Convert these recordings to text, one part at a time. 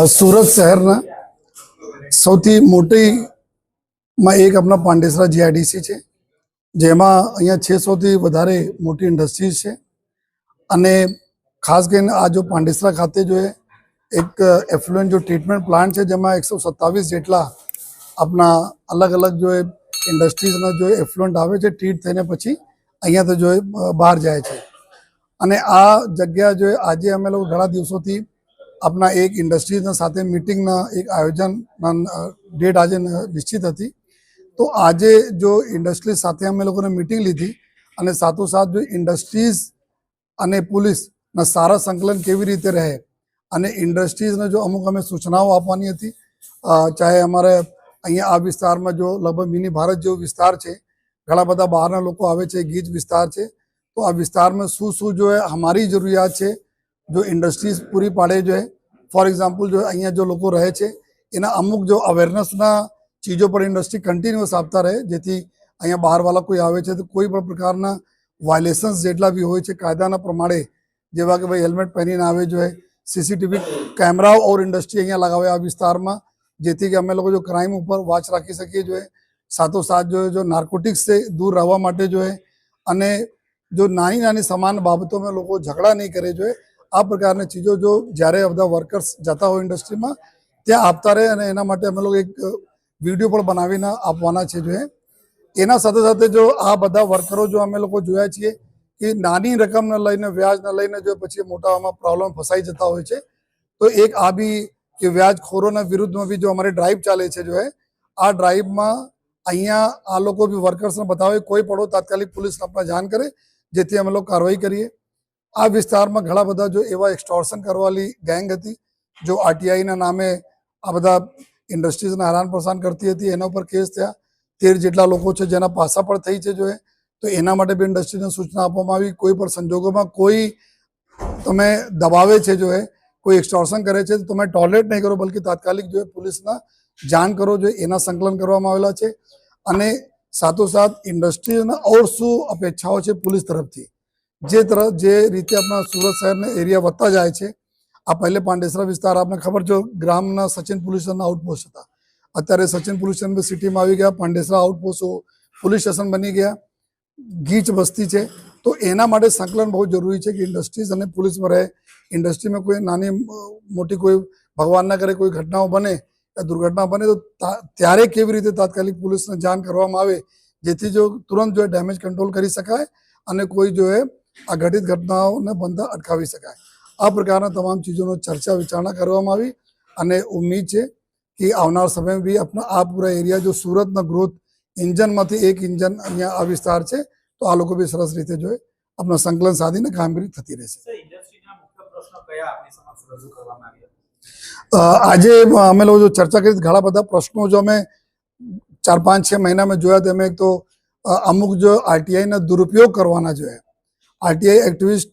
સુરત શહેરના સૌથી મોટીમાં એક આપણા પાંડેસરા જીઆઈડીસી છે, જેમાં અહીંયા 600થી વધારે મોટી ઇન્ડસ્ટ્રીઝ છે. અને ખાસ કરીને આ જો પાંડેસરા ખાતે જો એક એફ્લુએન્ટ જો ટ્રીટમેન્ટ પ્લાન્ટ છે, જેમાં 127 જેટલા આપણા અલગ અલગ જો ઇન્ડસ્ટ્રીઝના જો એફ્લુએન્ટ આવે છે, ટ્રીટ થઈને પછી અહીંયાથી જો બહાર જાય છે. અને આ જગ્યા જો આજે અમે લોકો ઘણા દિવસોથી अपना एक इंडस्ट्रीज साथ मीटिंग एक आयोजन डेट आज निश्चित थी. तो आज जो इंडस्ट्रीज साथ अमे लोगों ने मीटिंग ली थी और साथों साथ जो इंडस्ट्रीज अने पुलिस सारा संकलन केवी रीते रहे अने इंडस्ट्रीज ने जो अमुक अमे सूचनाओं आपवानी थी. चाहे अमारे अहींया आ विस्तार में जो लगभग मिनी भारत जो विस्तार है, घणा बधा बहारना लोको आवे छे, गीच विस्तार है. तो आ विस्तार में शू जो है हमारी जरूरियात है जो इंडस्ट्रीज पूरी पाड़े जो है. फॉर एग्जाम्पल जो अँ जो लोग रहे छे एना अमुक जो अवेरनेसना चीज़ों पर इंडस्ट्री कंटिन्यूअस आपता रहे, जेथी अँ बहार वाला कोई आवे छे तो कोई पण प्रकारना वायलेशन्स जेटला भी होय छे कायदाना प्रमाणे, जेवा कि भाई हेल्मेट पहरीने आवे जो है, सीसीटीवी कैमराओ और इंडस्ट्री अँ लगावे आ विस्तार में, जेथी कि अमे लोग जो क्राइम ऊपर वॉच राखी सकीए जो है. साथों साथ जो नार्कोटिक्स से दूर रहवा माटे जो है अने जो नानी नानी समान बाबतों में लोग झगड़ा नहीं करे जो है. आ प्रकार चीज़ों जो જ્યારે બધા વર્કર્સ જતા હોય ઇન્ડસ્ટ્રીમાં ત્યાં આપતા રહે અને એના માટે અમે લોકો એક વિડીયો પણ બનાવીને આપવાના છે જો એના સાથે સાથે જો આ બધા વર્કરો જો અમે લોકો જોયા છીએ કે નાની રકમને લઈને વ્યાજને લઈને જો પછી મોટામાં પ્રોબ્લેમ ફસાઈ જતા હોય છે. તો એક આ બી કે વ્યાજખોરોના વિરુદ્ધમાં બી જો અમારી ડ્રાઈવ ચાલે છે જો આ ડ્રાઈવમાં અહીંયા આ લોકો બી વર્કર્સને બતાવે કોઈ પડો તાત્કાલિક પોલીસને આપણે જાણ કરે જેથી અમે લોકો કાર્યવાહી કરીએ. आ विस्तार में घणा बधा जो एवा एक्सटोर्शन करवाली गैंग थी जो आरटीआई ना नामे आ बधा इंडस्ट्रीज ने हैरान परेशान करती थी. एना पर केस थया 13 जेटला लोको छे जेना पासा पर थई छे जो है. तो एना माटे बी इंडस्ट्री ने सूचना आपवामां आवी कोई पण संजोगों में कोई तमे दबावे छे जो है, कोई एक्सटोर्शन करे छे तो तमे टॉलरेट नहीं करो बल्कि तात्कालिक जो है पुलिसना जाण करो जो एना संकलन करवामां आवेला छे. अने साथों साथ इंडस्ट्रीना और शू अपेक्षाओं छे पुलिस तरफथी जे रीते अपना सूरत शहर ने एरिया बढ़ता जाए छे. आ पहले पांडेसरा विस्तार आपने खबर जो ग्रामना सचिन पुलिस स्टेशन आउटपोस्ट था, अत्यारे सचिन पुलिस स्टेशन सिटी में आई गया, पांडेसरा आउटपोस्ट पुलिस स्टेशन बनी गया, गीच बस्ती है. तो एना माटे संकलन बहुत जरूरी है कि इंडस्ट्रीज अने पुलिस में रहे. इंडस्ट्री में कोई नानी मोटी कोई भगवान ना करे कोई घटनाओं बने या दुर्घटना बने तो त्यारे केवी रीते तात्कालिक पुलिस ने जाण करवामां आवे जेथी जो तुरंत जो डैमेज कंट्रोल करी शकाय अने कोई जो है आ घटित घटनाओं ने बनता अटकावी शकाय. आ प्रकार तमाम चीज़ों चर्चा विचारणा करवामां आवी अने उम्मीद है कि आवनार समय में भी अपना आ पूरा एरिया जो सूरतना ग्रोथ इंजन में एक इंजन अहींया आ विस्तार है तो आ लोग भी सरस रीते जो है अपना संकलन साधीने कामगीरी थती रहेशे. आज अमे लोग जो चर्चा करी घणा बधा प्रश्नों जो अमे 4-5-6 महीना में जोया तो एक तो अमुक जो आरटीआई ना दुरुपयोग करवाना जो है, आरटीआई एक्टिविस्ट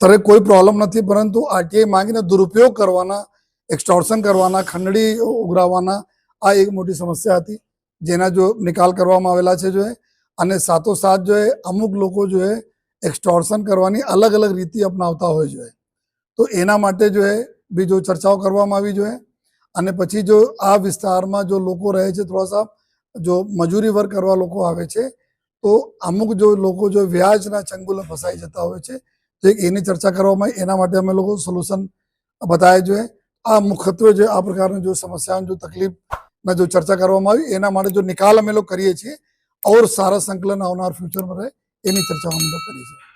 तरह कोई प्रॉब्लम नहीं, परंतु आरटीआई मांगीने दुरुपयोग करवाना, एक्सटोर्शन करवाना, खंडड़ी उगरावाना आ एक मोटी समस्या थी जेना जो निकाल करवामां आवेला छे जो है. अने साथों साथ जो है अमुक लोग जो है एक्सटोर्शन करवानी अलग अलग रीति अपनावता होय जो है. तो एना माटे जो है भी जो चर्चाओं करवामां आवी जो है. अने पछी जो आ विस्तार में जो लोग रहे छे थोड़ा सा जो मजूरी वर्क करवा लोग आवे छे तो अमुक जो लोग जो व्याजना चंगुले फसाई जता होय छे तो एनी चर्चा करवामां एना माटे अमे लोग सोल्यूशन बताए जो है. आ मुख्यत्वे जो आ प्रकार जो समस्याओं जो तकलीफ में जो चर्चा करवामां आवी एना माटे जो निकाल अमे लोग करीए छीए और सारा संकलन आवनार फ्यूचर में रहे एनी चर्चा हम लोग करीए छीए.